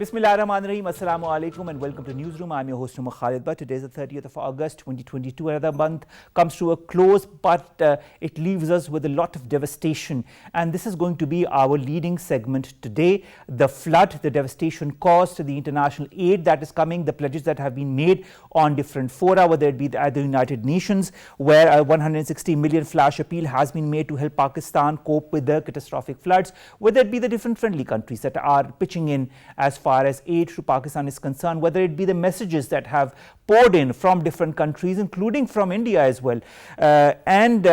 Bismillahirrahmanirrahim. Assalamu alaikum and welcome to Newsroom. I'm your host Omar Khalid. But today is the 30th of August 2022. Another month comes to a close, but it leaves us with a lot of devastation. And this is going to be our leading segment today. The flood, the devastation caused, the international aid that is coming, the pledges that have been made on different fora, whether it be at the United Nations, where a 160 million flash appeal has been made to help Pakistan cope with the catastrophic floods, whether it be the different friendly countries that are pitching in as far as aid to Pakistan is concerned, whether it be the messages that have poured in from different countries, including from India as well, and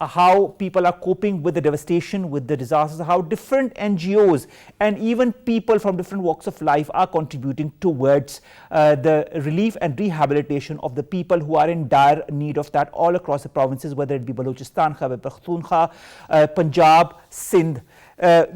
how people are coping with the devastation, with the disasters, how different NGOs and even people from different walks of life are contributing towards the relief and rehabilitation of the people who are in dire need of that all across the provinces, whether it be Balochistan, Khyber Pakhtunkhwa, Punjab, Sindh.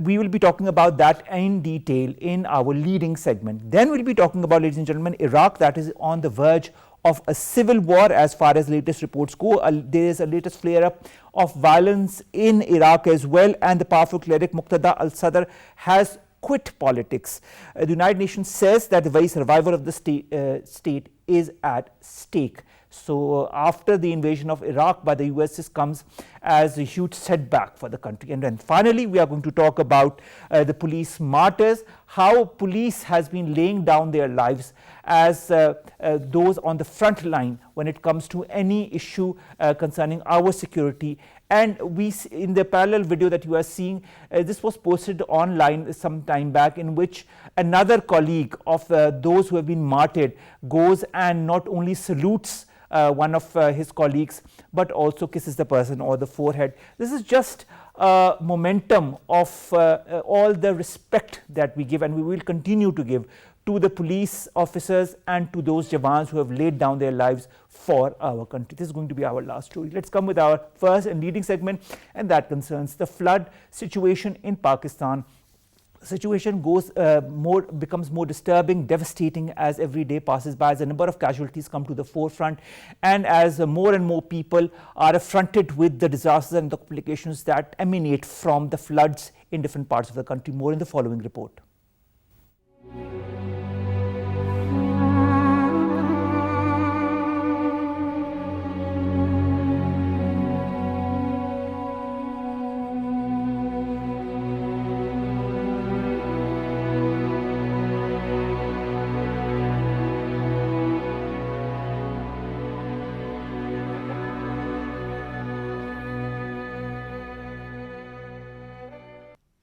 We will be talking about that in detail in our leading segment. Then we'll be talking about, ladies and gentlemen, Iraq, that is on the verge of a civil war as far as latest reports go. There is a latest flare-up of violence in Iraq as well, and the powerful cleric Muqtada al-Sadr has quit politics. The United Nations says that the very survival of the state is at stake. So after the invasion of Iraq by the US, this comes as a huge setback for the country. And then finally, we are going to talk about the police martyrs, how police has been laying down their lives as those on the front line when it comes to any issue concerning our security. And we, in the parallel video that you are seeing, this was posted online some time back, in which another colleague of those who have been martyred goes and not only salutes one of his colleagues, but also kisses the person on the forehead. This is just momentum of all the respect that we give, and we will continue to give to the police officers and to those Jawans who have laid down their lives for our country. This is going to be our last story. Let's come with our first and leading segment, and that concerns the flood situation in Pakistan. The situation becomes more disturbing, devastating as every day passes by, as a number of casualties come to the forefront, and as more and more people are affronted with the disasters and the complications that emanate from the floods in different parts of the country. More in the following report.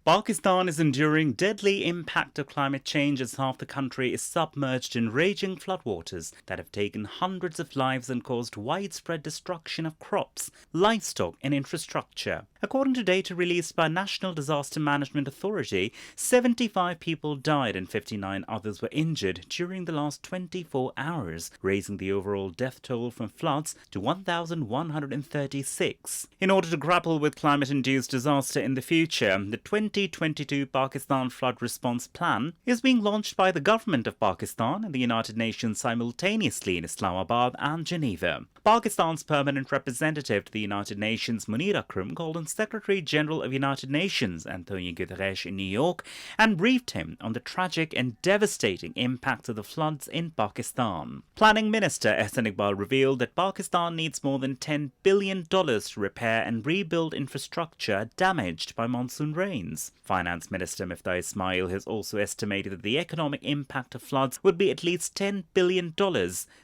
Pakistan is enduring deadly impact of climate change as half the country is submerged in raging floodwaters that have taken hundreds of lives and caused widespread destruction of crops, livestock and infrastructure. According to data released by National Disaster Management Authority, 75 people died and 59 others were injured during the last 24 hours, raising the overall death toll from floods to 1,136. In order to grapple with climate-induced disaster in the future, the 2022 Pakistan Flood Response Plan is being launched by the government of Pakistan and the United Nations simultaneously in Islamabad and Geneva. Pakistan's permanent representative to the United Nations, Munir Akram, called on Secretary General of United Nations, Antonio Guterres, in New York and briefed him on the tragic and devastating impact of the floods in Pakistan. Planning Minister Hasan revealed that Pakistan needs more than $10 billion to repair and rebuild infrastructure damaged by monsoon rains. Finance Minister Miftah Ismail has also estimated that the economic impact of floods would be at least $10 billion,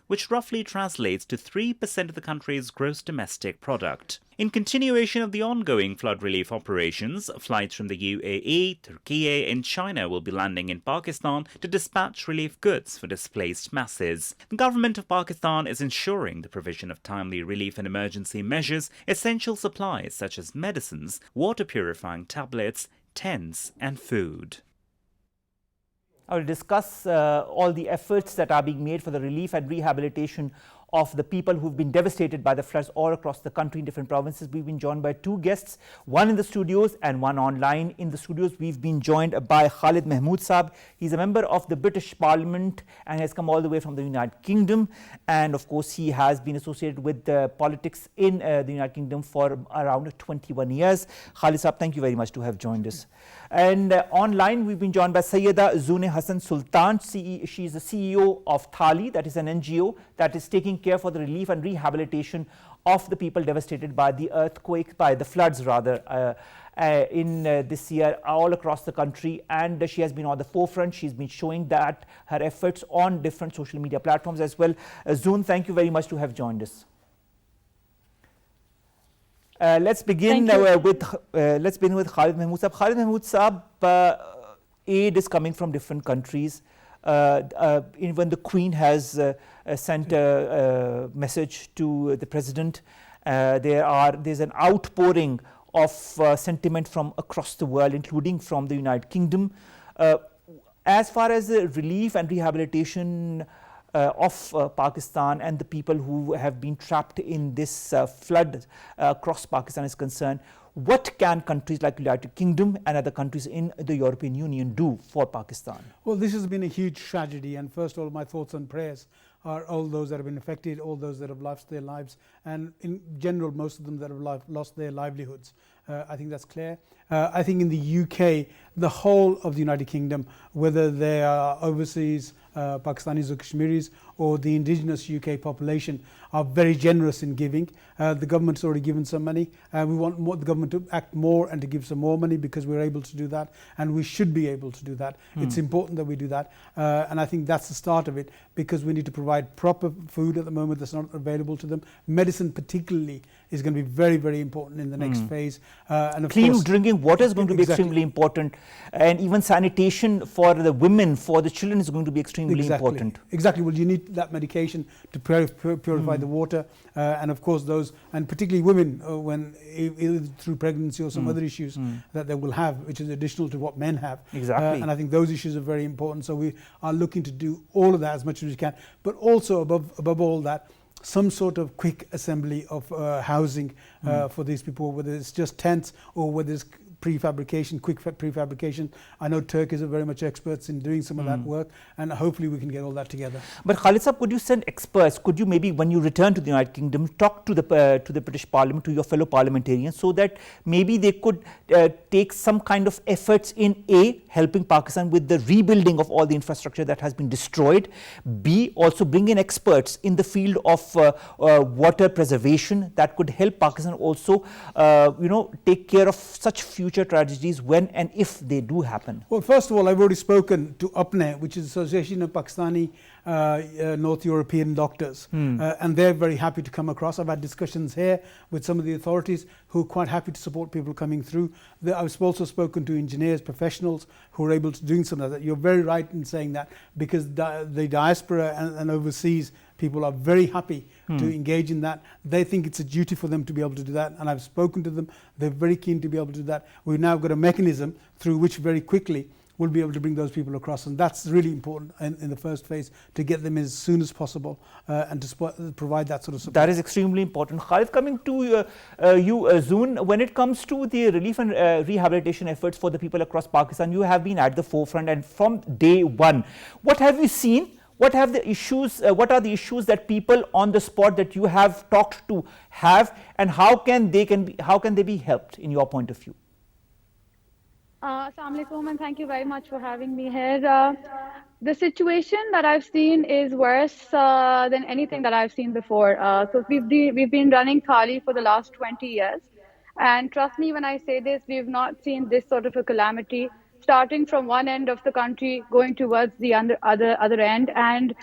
which roughly translates to 3% of the country's gross domestic product. In continuation of the ongoing flood relief operations, flights from the UAE, Turkey and China will be landing in Pakistan to dispatch relief goods for displaced masses. The government of Pakistan is ensuring the provision of timely relief and emergency measures, essential supplies such as medicines, water purifying tablets, tents and food. I will discuss all the efforts that are being made for the relief and rehabilitation of the people who've been devastated by the floods all across the country in different provinces. We've been joined by two guests, one in the studios and one online. In the studios, we've been joined by Khalid Mahmood Saab. He's a member of the British Parliament and has come all the way from the United Kingdom. And of course, he has been associated with politics in the United Kingdom for around 21 years. Khalid Saab, thank you very much to have joined us. And online, we've been joined by Sayyeda Zoone Hasan Sultan. She is the CEO of Thali, that is an NGO that is taking care for the relief and rehabilitation of the people devastated by the earthquake, by the floods rather, in this year all across the country. And she has been on the forefront. She's been showing that her efforts on different social media platforms as well. Zoone, thank you very much to have joined us. Let's begin with Khalid Mahmood Saab. Khalid Mahmood Saab, aid is coming from different countries. Even the Queen has sent a message to the President. There's an outpouring of sentiment from across the world, including from the United Kingdom. As far as the relief and rehabilitation of Pakistan and the people who have been trapped in this flood across Pakistan is concerned, what can countries like the United Kingdom and other countries in the European Union do for Pakistan? Well, this has been a huge tragedy, and first of all, my thoughts and prayers are all those that have been affected, all those that have lost their lives, and in general, most of them that have lost their livelihoods. I think that's clear. I think in the UK, the whole of the United Kingdom, whether they are overseas Pakistanis or Kashmiris or the indigenous UK population, are very generous in giving. The government's already given some money. We want the government to act more and to give some more money, because we're able to do that, and we should be able to do that. It's important that we do that, and I think that's the start of it, because we need to provide proper food at the moment that's not available to them. Medicine particularly is going to be very, very important in the next phase. And of clean course, drinking water is going to be extremely important, and even sanitation for the women, for the children is going to be extremely important. Exactly. Well, you need that medication to purify the water, and of course those, and particularly women, when either through pregnancy or some other issues that they will have, which is additional to what men have. Exactly. And I think those issues are very important. So we are looking to do all of that as much as we can, but also above all that, some sort of quick assembly of housing for these people, whether it's just tents or whether it's prefabrication, quick prefabrication. I know Turkish are very much experts in doing some of that work, and hopefully we can get all that together. But Khalid Saab, could you send experts? Could you maybe, when you return to the United Kingdom, talk to the British Parliament, to your fellow parliamentarians, so that maybe they could take some kind of efforts in A, helping Pakistan with the rebuilding of all the infrastructure that has been destroyed, B, also bring in experts in the field of water preservation that could help Pakistan also take care of such future tragedies when and if they do happen? Well, first of all, I've already spoken to APNE, which is the Association of Pakistani North European Doctors, and they're very happy to come across. I've had discussions here with some of the authorities who are quite happy to support people coming through. I've also spoken to engineers, professionals who are able to do some of that. You're very right in saying that, because the diaspora and overseas people are very happy to engage in that. They think it's a duty for them to be able to do that, and I've spoken to them. They're very keen to be able to do that. We've now got a mechanism through which very quickly we'll be able to bring those people across, and that's really important in the first phase, to get them as soon as possible and to provide that sort of support. That is extremely important. Khalid, coming to you, Zoone, when it comes to the relief and rehabilitation efforts for the people across Pakistan, you have been at the forefront, and from day one, what have you seen? What are the issues that people on the spot that you have talked to have, and how can they be helped in your point of view? Assalamu alaikum, and thank you very much for having me here. The situation that I've seen is worse than anything that I've seen before. So we've been running Thali for the last 20 years, and trust me when I say this, we've not seen this sort of a calamity, starting from one end of the country going towards the other end, and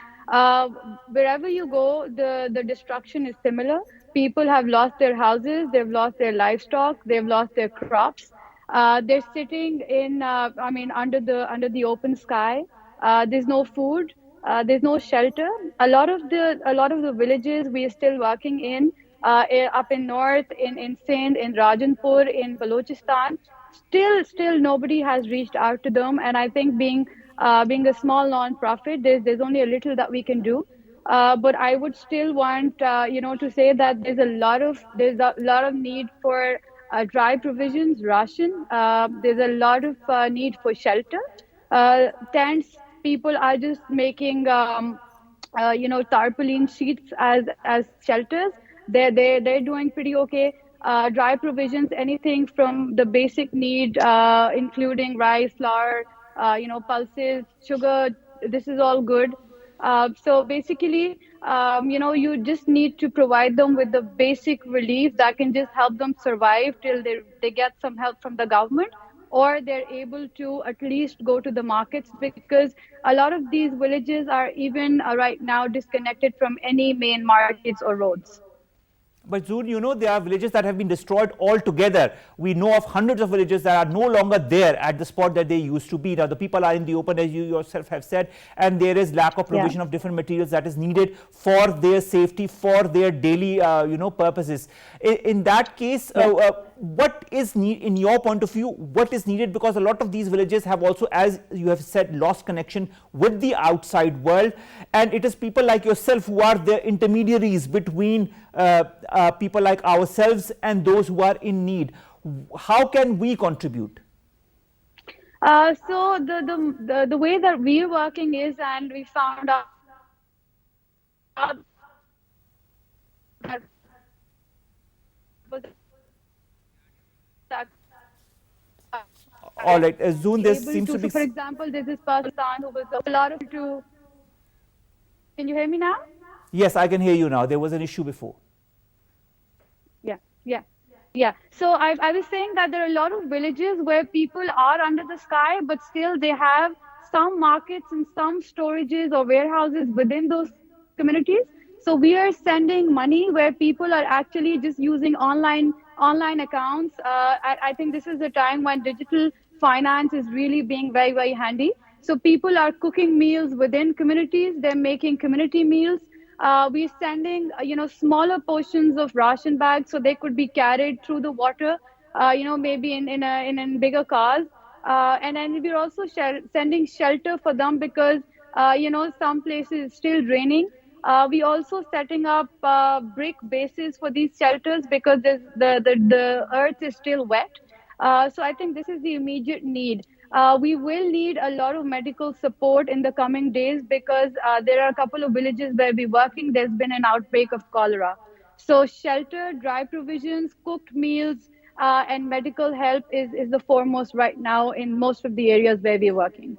wherever you go, the destruction is similar. People have lost their houses, they've lost their livestock, they've lost their crops. They're sitting in, under the open sky. There's no food. There's no shelter. A lot of the villages we are still working in, up in north, in Sindh, in Rajanpur, in Balochistan. Still nobody has reached out to them, and I think being a small non-profit, there's only a little that we can do. But I would still want, to say that there's a lot of need for dry provisions, ration. There's a lot of need for shelter. Tents, people are just making, tarpaulin sheets as shelters. They're doing pretty okay. Dry provisions, anything from the basic need, including rice, flour, pulses, sugar. This is all good. So basically, you just need to provide them with the basic relief that can just help them survive till they get some help from the government, or they're able to at least go to the markets, because a lot of these villages are even right now disconnected from any main markets or roads. But Zoone, there are villages that have been destroyed altogether. We know of hundreds of villages that are no longer there at the spot that they used to be. Now, the people are in the open, as you yourself have said, and there is lack of provision of different materials that is needed for their safety, for their daily, purposes. In that case, what is in your point of view, what is needed? Because a lot of these villages have also, as you have said, lost connection with the outside world, and it is people like yourself who are the intermediaries between people like ourselves and those who are in need. How can we contribute? So the way that we're working is, and we found out that all right, Zoone, there seems to be. For example, there's this person who was a lot of to. Can you hear me now? Yes, I can hear you now. There was an issue before. Yeah. So I was saying that there are a lot of villages where people are under the sky, but still they have some markets and some storages or warehouses within those communities. So we are sending money where people are actually just using online accounts. I think this is the time when digital finance is really being very, very handy. So people are cooking meals within communities. They're making community meals. We're sending, smaller portions of ration bags so they could be carried through the water, maybe in bigger cars. And then we're also sending shelter for them because, some places it's still raining. We also setting up brick bases for these shelters because the earth is still wet. So I think this is the immediate need. We will need a lot of medical support in the coming days because there are a couple of villages where we're working. There's been an outbreak of cholera. So shelter, dry provisions, cooked meals, and medical help is the foremost right now in most of the areas where we're working.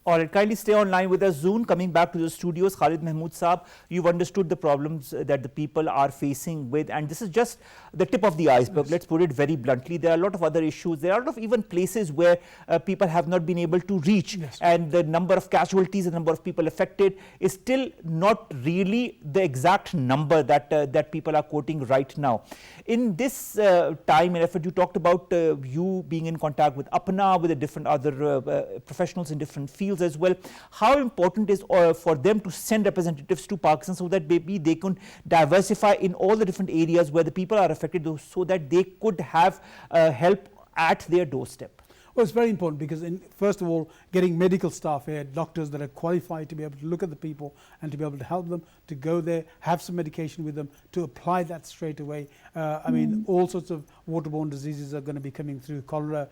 All right, kindly stay online with us. Zoone, coming back to the studios, Khalid Mahmood Saab, you've understood the problems that the people are facing with, and this is just the tip of the iceberg. Let's put it very bluntly. There are a lot of other issues. There are a lot of even places where people have not been able to reach, and the number of casualties, the number of people affected is still not really the exact number that people are quoting right now. In this time and effort, you talked about you being in contact with APNA, with the different other professionals in different fields as well. How important is for them to send representatives to Pakistan so that maybe they can diversify in all the different areas where the people are affected, so that they could have help at their doorstep? Well, it's very important because, first of all, getting medical staff here, doctors that are qualified to be able to look at the people and to be able to help them, to go there, have some medication with them, to apply that straight away. I mean, all sorts of waterborne diseases are going to be coming through, cholera,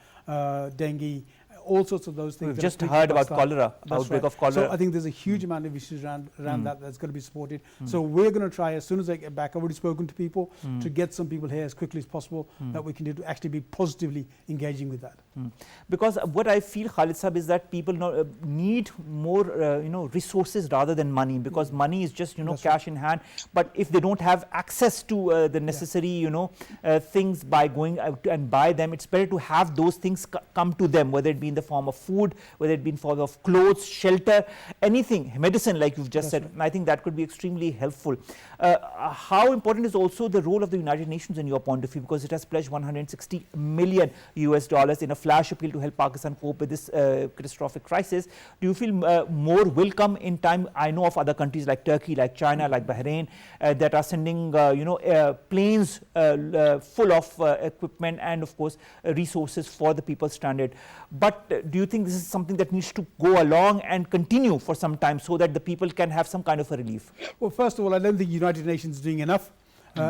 dengue, all sorts of those things. We've just heard about cholera, outbreak of cholera. So I think there's a huge amount of issues around that's going to be supported. So we're going to try, as soon as I get back, I've already spoken to people, to get some people here as quickly as possible that we can do to actually be positively engaging with that. Because what I feel, Khalid Sahab, is that people need more resources rather than money, because money is just cash in hand. But if they don't have access to the necessary things by going out and buy them, it's better to have those things come to them, whether it be in the form of food, whether it be in form of clothes, shelter, anything, medicine, like you've just said. And I think that could be extremely helpful. How important is also the role of the United Nations in your point of view, because it has pledged $160 million in a flash appeal to help Pakistan cope with this catastrophic crisis. Do you feel more will come in time? I know of other countries like Turkey, like China, like Bahrain, that are sending planes full of equipment and of course resources for the people stranded. But but do you think this is something that needs to go along and continue for some time so that the people can have some kind of a relief? Well, first of all, I don't think the United Nations is doing enough.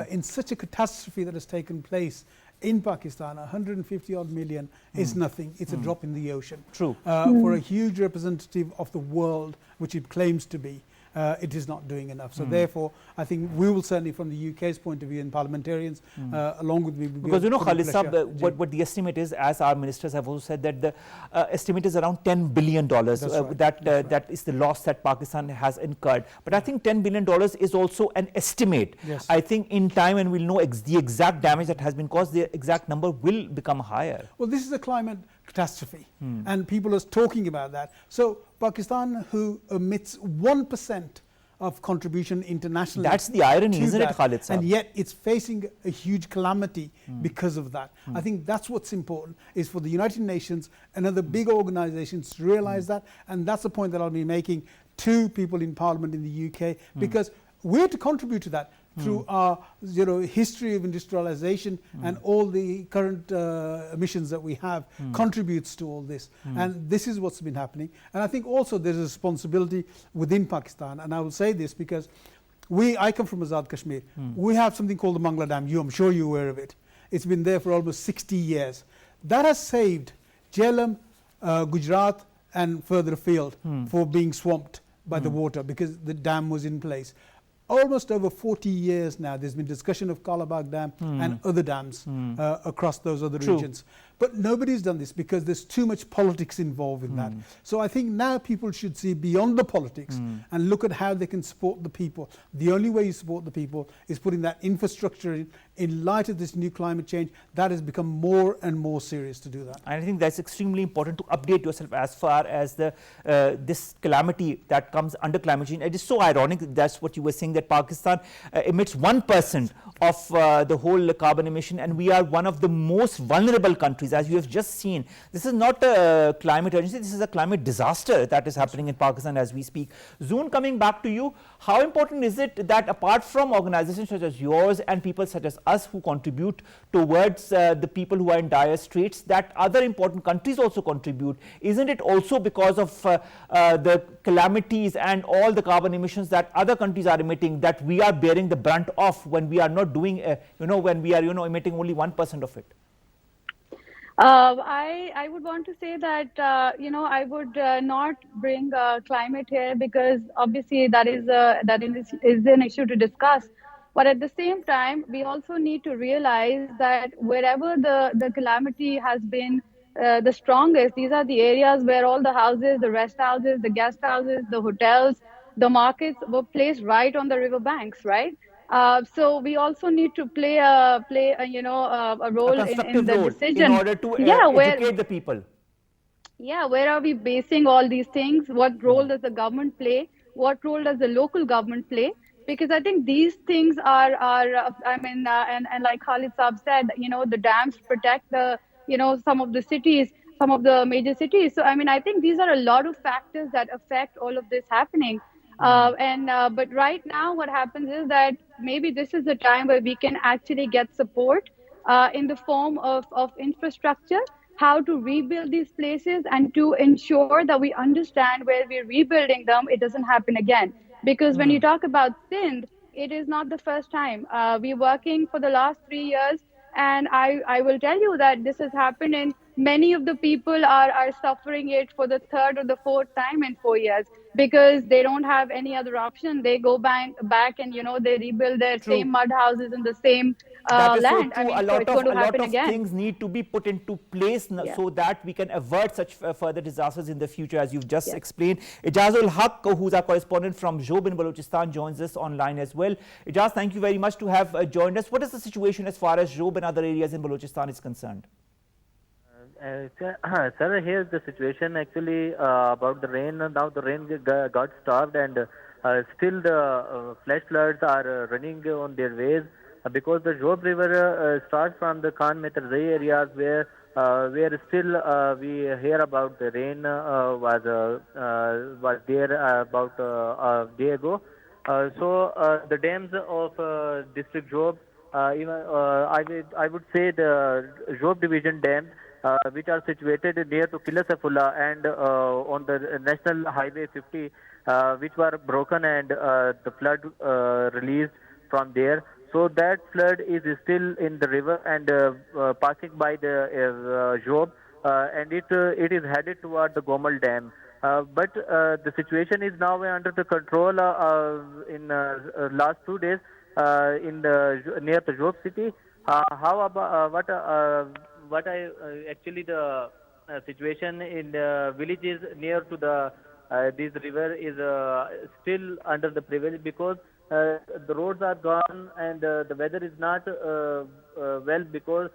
In such a catastrophe that has taken place in Pakistan, 150 odd million is nothing. It's a drop in the ocean. True. For a huge representative of the world, which it claims to be, it is not doing enough. So therefore, I think we will certainly, from the UK's point of view, and parliamentarians, along with me, because Khalid Sahab, what the estimate is, as our ministers have also said, that the estimate is around $10 billion. That is the loss that Pakistan has incurred. But I think $10 billion is also an estimate. Yes. I think in time, when we'll know the exact damage that has been caused, the exact number will become higher. Well, this is a climate catastrophe, and people are talking about that. So Pakistan, who emits 1% of contribution internationally, that's the irony, isn't it, Khalid Sahab? And yet it's facing a huge calamity because of that. I think that's what's important, is for the United Nations and other big organizations to realize that, and that's the point that I'll be making to people in Parliament in the UK, because we're to contribute to that through our history of industrialization, and all the current emissions that we have contributes to all this. And this is what's been happening. And I think also there's a responsibility within Pakistan, and I will say this because I come from Azad Kashmir. We have something called the Mangla Dam. I'm sure you're aware of it. It's been there for almost 60 years. That has saved Jhelum, Gujarat and further afield for being swamped by the water, because the dam was in place. Almost over 40 years now, there's been discussion of Kalabagh Dam and other dams across those other regions. But nobody's done this because there's too much politics involved in that. So I think now people should see beyond the politics and look at how they can support the people. The only way you support the people is putting that infrastructure in light of this new climate change. That has become more and more serious to do that. And I think that's extremely important to update yourself as far as the this calamity that comes under climate change. It is so ironic that that's what you were saying, that Pakistan emits 1% of the whole carbon emission, and we are one of the most vulnerable countries, as you have just seen. This is not a climate emergency, this is a climate disaster that is happening in Pakistan as we speak. Zoone, coming back to you, how important is it that apart from organizations such as yours and people such as us who contribute towards the people who are in dire straits, that other important countries also contribute? Isn't it also because of the calamities and all the carbon emissions that other countries are emitting that we are bearing the brunt of, when we are not doing, when we are, emitting only 1% of it? I would want to say that I would not bring climate here, because obviously that is an issue to discuss. But at the same time, we also need to realize that wherever the calamity has been the strongest, these are the areas where all the houses, the rest houses, the guest houses, the hotels, the markets were placed right on the river banks, right? So we also need to play a role in the decision, in order to educate the people. Yeah, where are we basing all these things? What role does the government play? What role does the local government play? Because I think these things are and like Khalid Saab said, the dams protect some of the cities, some of the major cities. So I think these are a lot of factors that affect all of this happening. But right now what happens is that maybe this is the time where we can actually get support in the form of infrastructure, how to rebuild these places, and to ensure that we understand where we're rebuilding them, it doesn't happen again. Because when you talk about Sindh, it is not the first time. We're working for the last 3 years, and I will tell you that this has happened, and many of the people are suffering it for the third or the fourth time in 4 years, because they don't have any other option. They go back and they rebuild their same mud houses in the same land. So a lot of things need to be put into place so that we can avert such further disasters in the future, as you've just explained. Eijaz Haq, who's our correspondent from Job in Balochistan, joins us online as well. Eijaz, thank you very much to have joined us. What is the situation as far as Job and other areas in Balochistan is concerned? Sir, here's the situation actually about the rain. Now the rain got stopped, and still the flash floods are running on their ways, because the Job River starts from the Khan Metarzai areas where still we hear about the rain was there about a day ago. So the dams of district Job, I would say the Job division dam which are situated near to Kila Saifullah and on the National Highway 50, which were broken and the flood released from there. So that flood is still in the river and passing by the Job, and it is headed toward the Gomal Dam. But the situation is now under the control in last 2 days in near the Job city. How about what I actually the situation in the villages near to the this river is still under the privilege because the roads are gone and the weather is not well because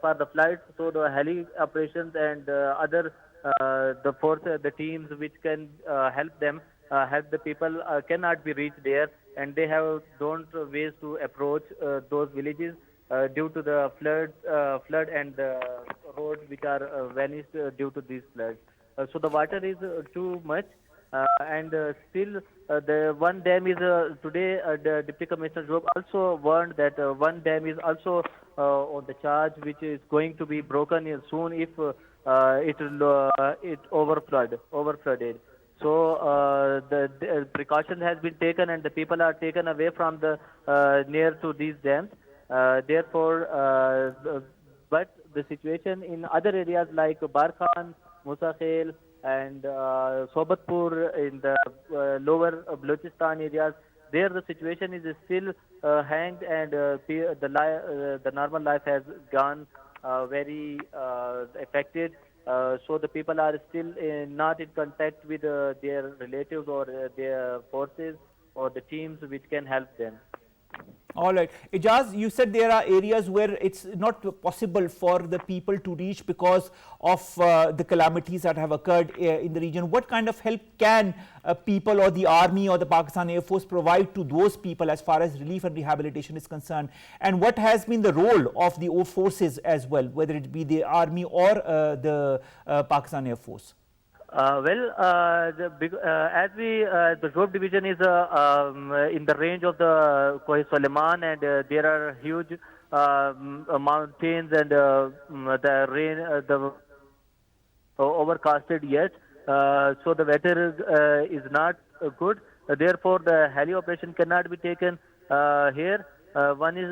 for the flights. So the heli operations and other the force, the teams which can help them, help the people cannot be reached there, and they have don't ways to approach those villages due to the flood and the roads which are vanished due to these floods. So the water is too much. And still, the one dam is today. The Deputy Commissioner Job also warned that one dam is also on the charge, which is going to be broken soon if it overflooded. So the precaution has been taken, and the people are taken away from the near to these dams. But the situation in other areas like Barkhan, Musa Khel, and Sobatpur in the lower Balochistan areas, there the situation is still hanged, and the normal life has gone very affected. So the people are still not in contact with their relatives or their forces or the teams which can help them. All right. Eijaz, you said there are areas where it's not possible for the people to reach because of the calamities that have occurred in the region. What kind of help can people or the army or the Pakistan Air Force provide to those people as far as relief and rehabilitation is concerned? And what has been the role of the forces as well, whether it be the army or the Pakistan Air Force? As the Job division is in the range of the Khoi Suleiman, and there are huge mountains and the rain, the overcasted yet, so the weather is not good. Therefore, the heli operation cannot be taken here. One is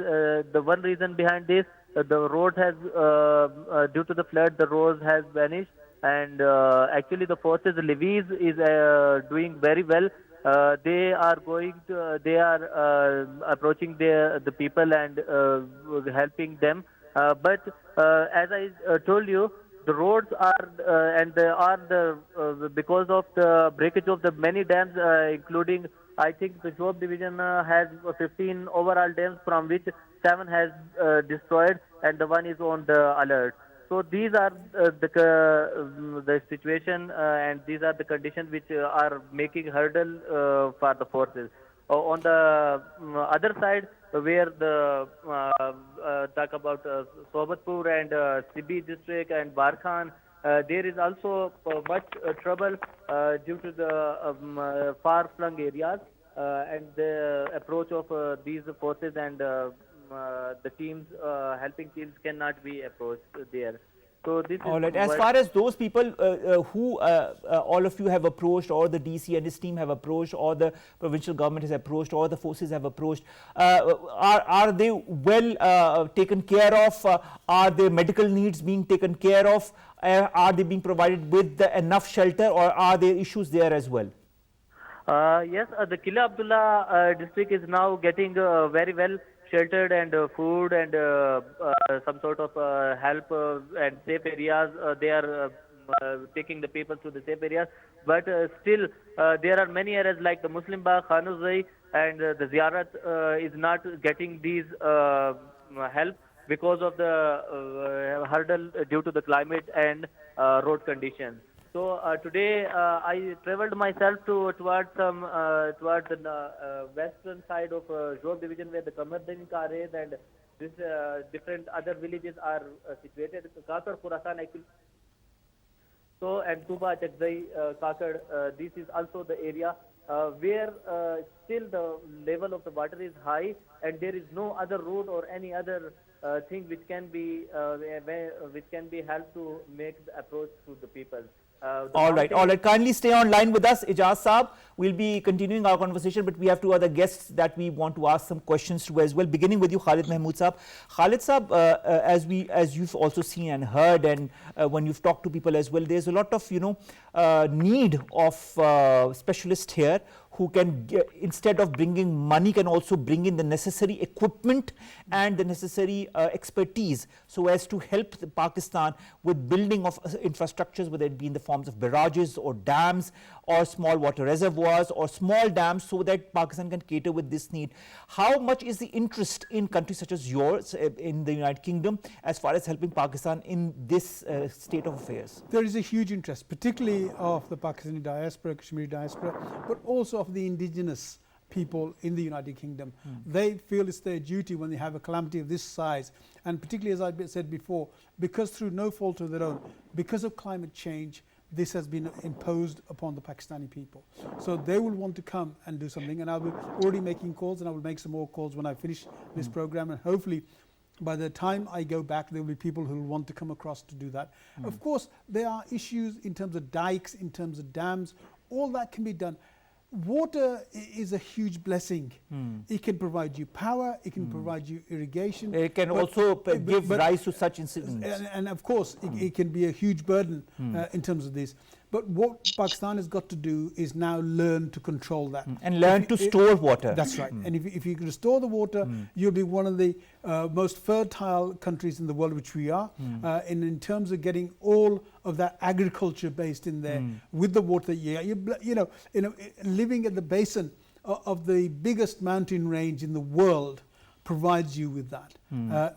the one reason behind this. The road has, due to the flood, the road has vanished. And actually, the forces levies is doing very well. They are approaching the people and helping them. But as I told you, the roads are because of the breakage of the many dams, including I think the Job division has 15 overall dams, from which 7 has destroyed and the one is on the alert. So these are the situation and these are the conditions which are making hurdle for the forces. On the other side, where the talk about Sobatpur and Sibi district and Barkhan, there is also much trouble due to the far-flung areas and the approach of these forces and the teams, helping teams cannot be approached there. So this all is right. As far as those people who all of you have approached, or the DC and his team have approached, or the provincial government has approached, or the forces have approached, are they well taken care of? Are their medical needs being taken care of? Are they being provided with enough shelter, or are there issues there as well? Yes, the Kila Abdullah district is now getting very well sheltered, and food and some sort of help and safe areas. They are taking the people to the safe areas. But still, there are many areas like the Muslim Bagh, Khanuzai, and the Ziyarat is not getting these help because of the hurdle due to the climate and road conditions. So today I traveled myself towards the western side of Job division, where the Kamardin Kares and this different other villages are situated. Kakar Khurasan actually. So and Tuba Chakzai Kakar, this is also the area where still the level of the water is high, and there is no other road or any other thing which can be helped to make the approach to the people. All right. Kindly stay online with us, Eijaz Saab. We'll be continuing our conversation, but we have two other guests that we want to ask some questions to as well. Beginning with you, Khalid Mahmood Saab. Khalid Saab, as you've also seen and heard, and when you've talked to people as well, there's a lot of need of specialists here who can, instead of bringing money, can also bring in the necessary equipment and the necessary expertise so as to help Pakistan with building of infrastructures, whether it be in the forms of barrages or dams or small water reservoirs or small dams, so that Pakistan can cater with this need. How much is the interest in countries such as yours in the United Kingdom as far as helping Pakistan in this state of affairs? There is a huge interest, particularly of the Pakistani diaspora, Kashmiri diaspora, but also of the indigenous people in the United Kingdom. They feel it's their duty when they have a calamity of this size, and particularly, as I said before, because through no fault of their own, because of climate change, this has been imposed upon the Pakistani people. So they will want to come and do something, and I will already making calls, and I will make some more calls when I finish this program, and hopefully by the time I go back, there will be people who will want to come across to do that. Of course, there are issues in terms of dikes, in terms of dams, all that can be done. Water is a huge blessing. It can provide you power, it can provide you irrigation. It can also give rise to such incidents. And of course, it can be a huge burden in terms of this. But what Pakistan has got to do is now learn to control that. And learn to store water. That's right. And if you can restore the water, you'll be one of the most fertile countries in the world, which we are. And in terms of getting all of that agriculture based in there with the water, living at the basin of the biggest mountain range in the world provides you with that.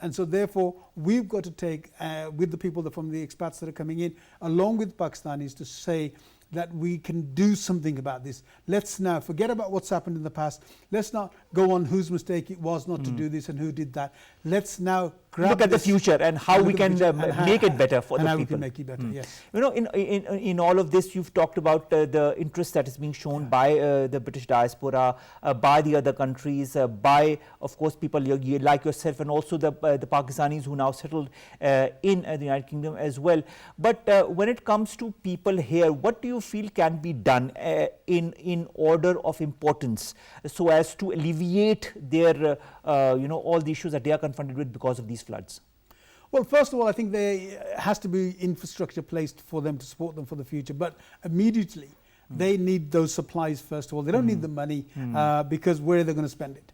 And so therefore we've got to take with the people from the expats that are coming in along with Pakistanis to say that we can do something about this. Let's now forget about what's happened in the past. Let's not go on whose mistake it was not to do this and who did that. Let's now look at the future and how we can make it better for the people. And how we can make it better, yes. In all of this, you've talked about the interest that is being shown by the British diaspora, by the other countries, by, of course, people like yourself, and also the Pakistanis who now settled in the United Kingdom as well. But when it comes to people here, what do you feel can be done in order of importance so as to alleviate their all the issues that they are confronted with because of these floods? Well, first of all, I think there has to be infrastructure placed for them to support them for the future, but immediately they need those supplies first of all. They don't need the money because where are they going to spend it?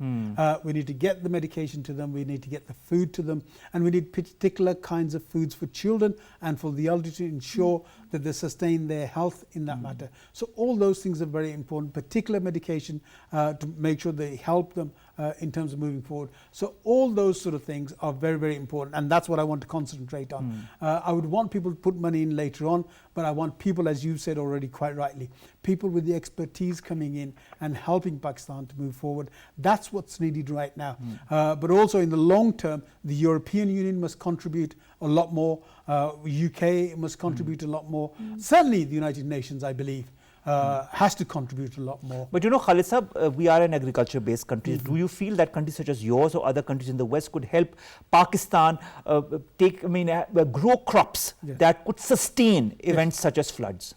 We need to get the medication to them, we need to get the food to them, and we need particular kinds of foods for children and for the elderly to ensure that they sustain their health in that matter. So all those things are very important, particular medication to make sure they help them in terms of moving forward. So all those sort of things are very, very important, and that's what I want to concentrate on. I would want people to put money in later on, but I want people, as you said already quite rightly, people with the expertise coming in and helping Pakistan to move forward. That's what's needed right now. But also in the long term, the European Union must contribute a lot more. UK must contribute a lot more. Certainly the United Nations, I believe, has to contribute a lot more. But Khalid Sahab, we are an agriculture-based country. Do you feel that countries such as yours or other countries in the West could help Pakistan grow crops that could sustain events such as floods?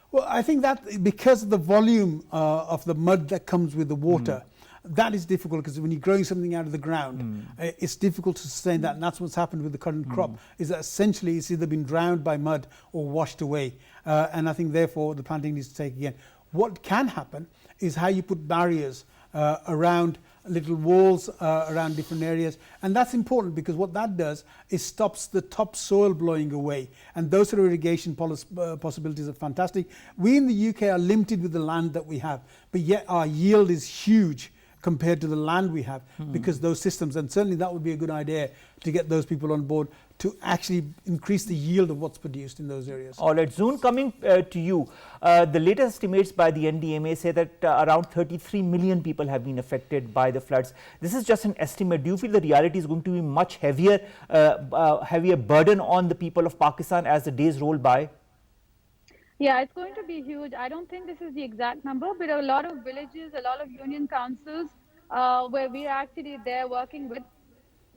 Well, I think that because of the volume of the mud that comes with the water, that is difficult, because when you're growing something out of the ground, it's difficult to sustain that, and that's what's happened with the current crop, is that essentially it's either been drowned by mud or washed away, and I think therefore the planting needs to take again. What can happen is how you put barriers around little walls around different areas, and that's important because what that does is stops the topsoil blowing away, and those sort of irrigation possibilities are fantastic. We in the UK are limited with the land that we have, but yet our yield is huge compared to the land we have because those systems, and certainly that would be a good idea to get those people on board to actually increase the yield of what's produced in those areas. All right, Zoone, coming to you, the latest estimates by the NDMA say that around 33 million people have been affected by the floods. This is just an estimate. Do you feel the reality is going to be much heavier burden on the people of Pakistan as the days roll by? Yeah, it's going to be huge. I don't think this is the exact number, but a lot of villages, a lot of union councils where we're actually there working with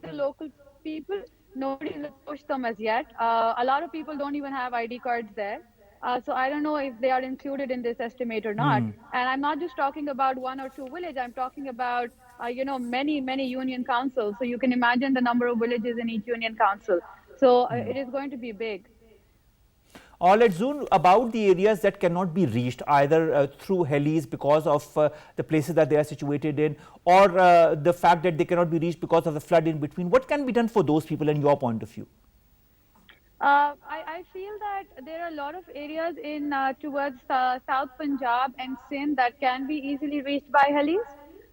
the local people, nobody's approached them as yet. A lot of people don't even have ID cards there. So I don't know if they are included in this estimate or not. And I'm not just talking about one or two villages. I'm talking about, many union councils. So you can imagine the number of villages in each union council. So it is going to be big. All right, Zoone, about the areas that cannot be reached either through helis because of the places that they are situated in, or the fact that they cannot be reached because of the flood in between. What can be done for those people in your point of view? I feel that there are a lot of areas in towards South Punjab and Sindh that can be easily reached by helis.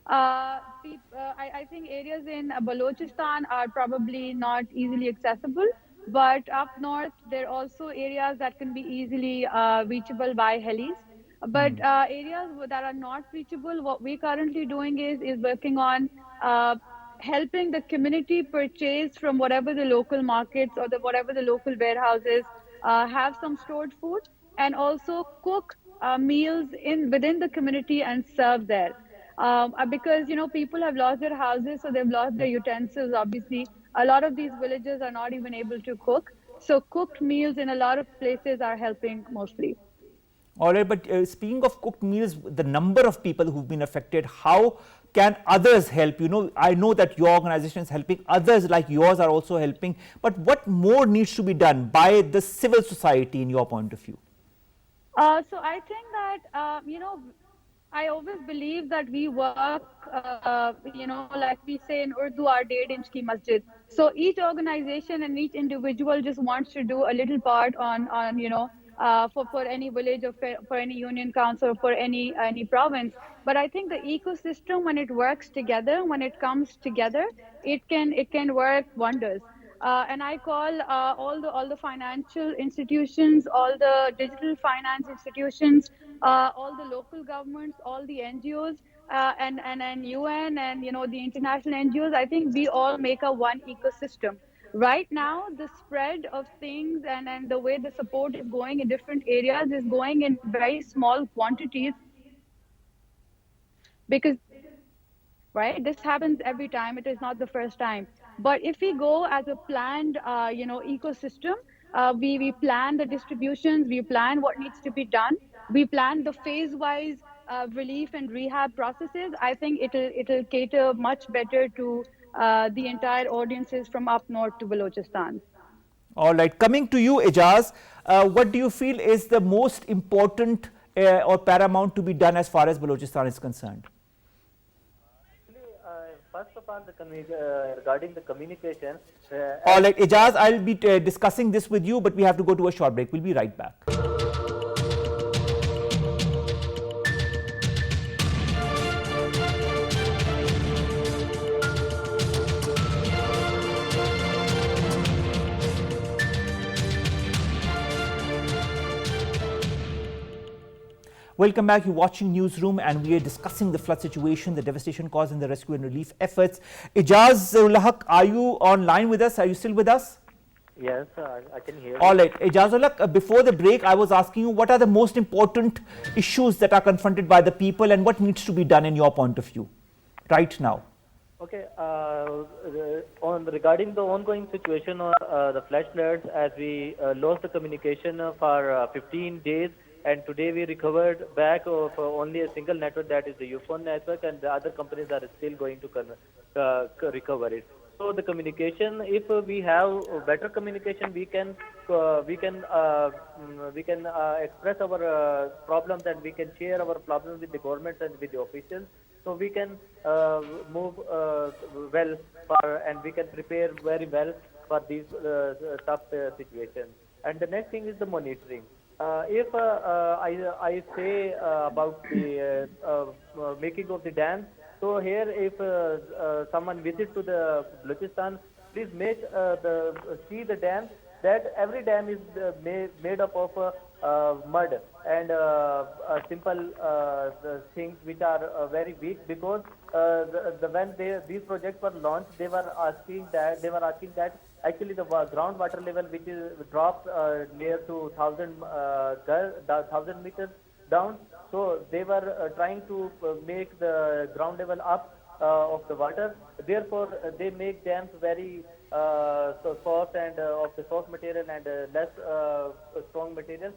I think areas in Balochistan are probably not easily accessible, but up north there are also areas that can be easily reachable by helis. But areas that are not reachable, what we're currently doing is working on helping the community purchase from whatever the local markets or whatever the local warehouses have some stored food, and also cook meals within the community and serve there. Because people have lost their houses, so they've lost their utensils. Obviously, a lot of these villages are not even able to cook. So cooked meals in a lot of places are helping mostly. All right, but speaking of cooked meals, the number of people who've been affected, how can others help? I know that your organization is helping, others like yours are also helping, but what more needs to be done by the civil society in your point of view? So I think that, I always believe that we work, like we say in Urdu, our Ded Inch Ki Masjid. So each organization and each individual just wants to do a little part on for any village or for any union council or for any province. But I think the ecosystem, when it works together, when it comes together, it can work wonders. And I call all the financial institutions, all the digital finance institutions, all the local governments, all the NGOs, and UN and the international NGOs. I think we all make a one ecosystem. Right now, the spread of things and the way the support is going in different areas is going in very small quantities, because right, this happens every time. It is not the first time. But if we go as a planned ecosystem, we plan the distributions, we plan what needs to be done, we plan the phase wise relief and rehab processes. I think it'll cater much better to the entire audiences from up north to Balochistan. All right, coming to you, Eijaz, what do you feel is the most important or paramount to be done as far as Balochistan is concerned? First of all, regarding the communication. All right, Eijaz, I'll be discussing this with you, but we have to go to a short break. We'll be right back. Welcome back. You're watching Newsroom, and we are discussing the flood situation, the devastation caused in the rescue and relief efforts. Eijaz, are you online with us? Are you still with us? Yes, I can hear you. All right, Eijaz, before the break, I was asking you what are the most important issues that are confronted by the people and what needs to be done in your point of view right now. Okay, regarding the ongoing situation of the flash floods, as we lost the communication for 15 days, and today we recovered back of only a single network, that is the UFON network, and the other companies are still going to recover it. So the communication, if we have better communication, we can express our problems, and we can share our problems with the government and with the officials. So we can move well and we can prepare very well for these tough situations. And the next thing is the monitoring. If I say about the making of the dams, so here if someone visits to the Balochistan, please see the dams. That every dam is made up of mud and simple things which are very weak, because when these projects were launched, they were asking that actually the groundwater level, which is dropped near to 1,000 meters down. So they were trying to make the ground level up of the water. Therefore, they make dams very soft and of the soft material and less strong material,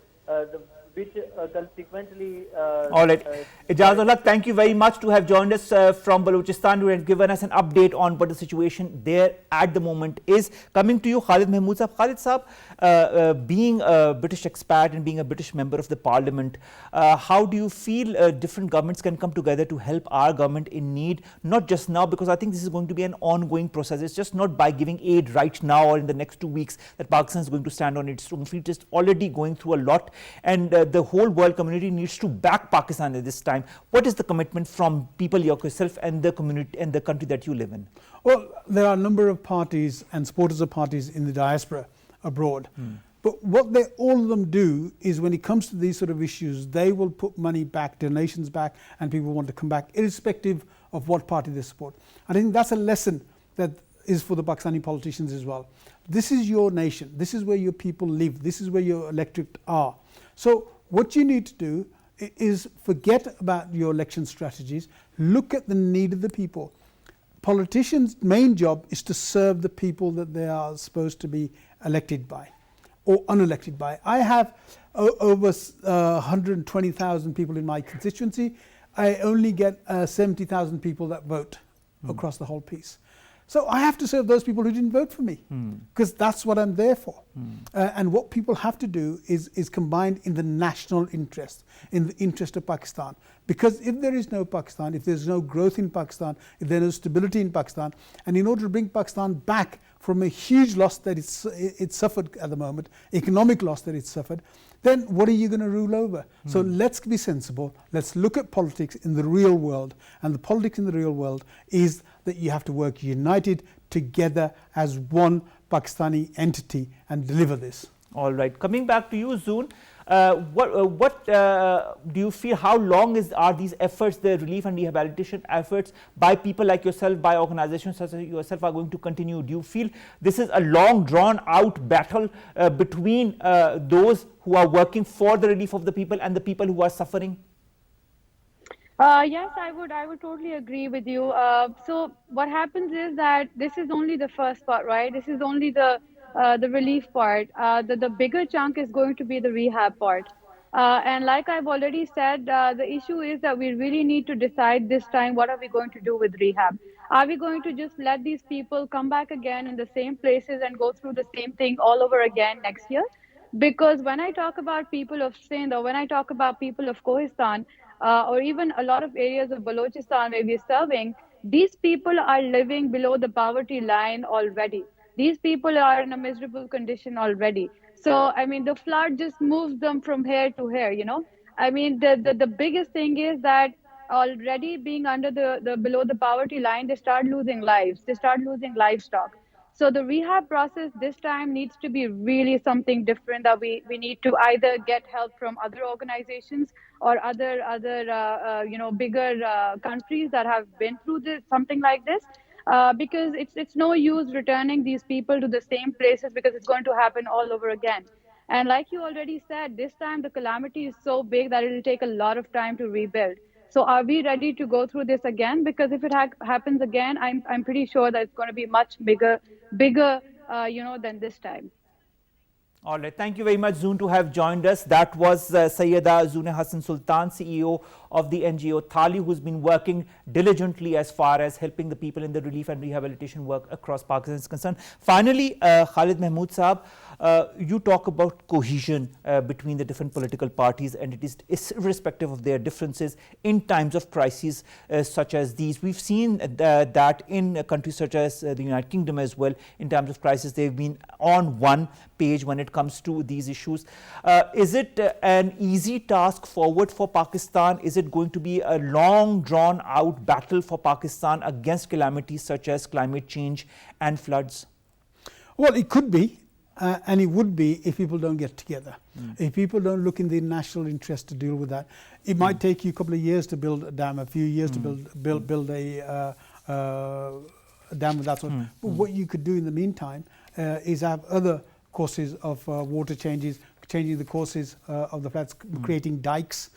which consequently. All right. Eijaz, thank you very much to have joined us from Balochistan. You have given us an update on what the situation there at the moment is. Coming to you, Khalid Mahmood Saab. Khalid Saab, being a British expat and being a British member of the Parliament, how do you feel different governments can come together to help our government in need, not just now, because I think this is going to be an ongoing process. It's just not by giving aid right now or in the next 2 weeks that Pakistan is going to stand on its own feet. It's already going through a lot, and the whole world community needs to back Pakistan at this time. What is the commitment from people like yourself and the community and the country that you live in? Well, there are a number of parties and supporters of parties in the diaspora abroad. But what all of them do is, when it comes to these sort of issues, they will put money back, donations back, and people want to come back, irrespective of what party they support. And I think that's a lesson that is for the Pakistani politicians as well. This is your nation. This is where your people live. This is where your electorate are. So what you need to do is forget about your election strategies. Look at the need of the people. Politicians' main job is to serve the people that they are supposed to be elected by or unelected by. I have over 120,000 people in my constituency. I only get 70,000 people that vote across the whole piece. So I have to serve those people who didn't vote for me, because that's what I'm there for. And what people have to do is combined in the national interest, in the interest of Pakistan. Because if there is no Pakistan, if there's no growth in Pakistan, if there's no stability in Pakistan, and in order to bring Pakistan back from a huge loss that it's suffered at the moment, economic loss that it's suffered, then what are you going to rule over? So let's be sensible. Let's look at politics in the real world. And the politics in the real world is that you have to work united together as one Pakistani entity and deliver this. All right. Coming back to you, Zoone, what do you feel, how long are these efforts, the relief and rehabilitation efforts by people like yourself, by organizations such as yourself, are going to continue? Do you feel this is a long drawn out battle between those who are working for the relief of the people and the people who are suffering? Yes, I would totally agree with you. So what happens is that this is only the first part, right? This is only the relief part. The bigger chunk is going to be the rehab part. And like I've already said, the issue is that we really need to decide this time, what are we going to do with rehab? Are we going to just let these people come back again in the same places and go through the same thing all over again next year? Because when I talk about people of Sindh, or when I talk about people of Kohistan, or even a lot of areas of Balochistan where we're serving, these people are living below the poverty line already. These people are in a miserable condition already. So, I mean, the flood just moves them from here to here, you know. I mean, the biggest thing is that already being under the below the poverty line, they start losing lives. They start losing livestock. So the rehab process this time needs to be really something different, that we need to either get help from other organizations or other bigger countries that have been through something like this. Because it's no use returning these people to the same places, because it's going to happen all over again. And like you already said, this time the calamity is so big that it will take a lot of time to rebuild. So are we ready to go through this again? Because if it happens again, I'm pretty sure that it's going to be much bigger, than this time. All right. Thank you very much, Zoone, to have joined us. That was Sayyeda Zoone Hasan Sultan, CEO of the NGO Thali, who's been working diligently as far as helping the people in the relief and rehabilitation work across Pakistan is concerned. Finally, Khalid Mahmood Saab, you talk about cohesion between the different political parties, and it is irrespective of their differences in times of crises such as these. We've seen that in countries such as the United Kingdom as well. In times of crisis, they've been on one page when it comes to these issues. Is it an easy task forward for Pakistan? Is it going to be a long drawn out battle for Pakistan against calamities such as climate change and floods? Well, it could be. And it would be if people don't get together. If people don't look in the national interest to deal with that. It might take you a couple of years to build a dam, a few years to build a dam of that sort. But what you could do in the meantime is have other courses of water changes, changing the courses of the floods, creating dikes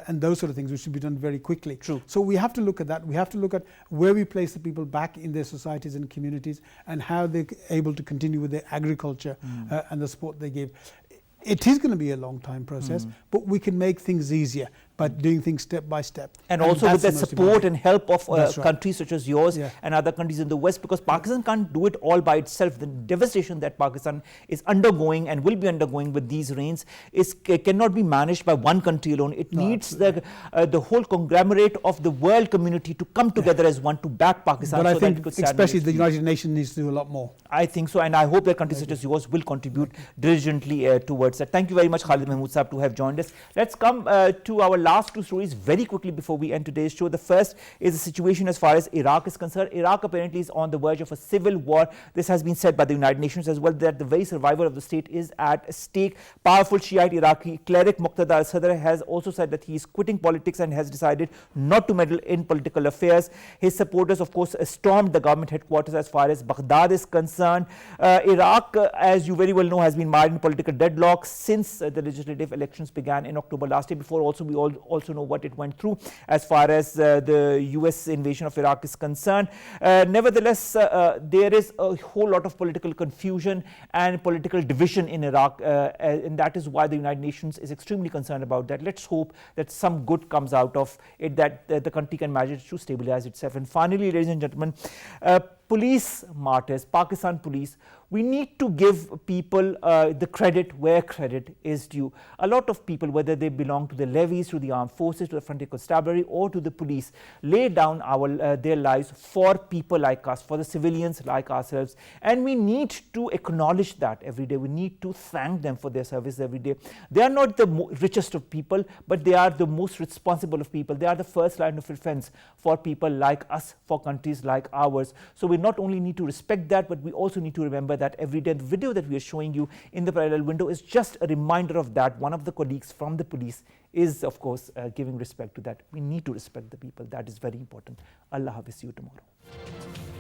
and those sort of things, which should be done very quickly. True. So we have to look at that. We have to look at where we place the people back in their societies and communities, and how they're able to continue with their agriculture and the support they give. It is going to be a long time process, but we can make things easier by doing things step by step. And also with the support and help of countries such as yours and other countries in the West, because Pakistan can't do it all by itself. The devastation that Pakistan is undergoing and will be undergoing with these rains cannot be managed by one country alone. It needs the whole conglomerate of the world community to come together as one to back Pakistan. But I think especially the United Nations needs to do a lot more. I think so, and I hope that countries such as yours will contribute diligently towards that. Thank you very much, Khalid Mahmood Sahab, to have joined us. Let's come to our last two stories very quickly before we end today's show. The first is the situation as far as Iraq is concerned. Iraq apparently is on the verge of a civil war. This has been said by the United Nations as well, that the very survival of the state is at stake. Powerful Shiite Iraqi cleric Muqtada al-Sadr has also said that he is quitting politics and has decided not to meddle in political affairs. His supporters, of course, stormed the government headquarters as far as Baghdad is concerned. Iraq, as you very well know, has been mired in political deadlock since the legislative elections began in October last year. Before also, we also know what it went through as far as the US invasion of Iraq is concerned. Nevertheless, there is a whole lot of political confusion and political division in Iraq, and that is why the United Nations is extremely concerned about that. Let's hope that some good comes out of it, that the country can manage to stabilize itself. And finally, ladies and gentlemen, police martyrs, Pakistan police, we need to give people the credit where credit is due. A lot of people, whether they belong to the levies, to the armed forces, to the frontier constabulary, or to the police, lay down their lives for people like us, for the civilians like ourselves, and we need to acknowledge that every day. We need to thank them for their service every day. They are not the richest of people, but they are the most responsible of people. They are the first line of defense for people like us, for countries like ours. So we not only need to respect that, but we also need to remember that every day. The video that we are showing you in the parallel window is just a reminder of that. One of the colleagues from the police is, of course, giving respect to that. We need to respect the people. That is very important. Allah Hafiz, see you tomorrow.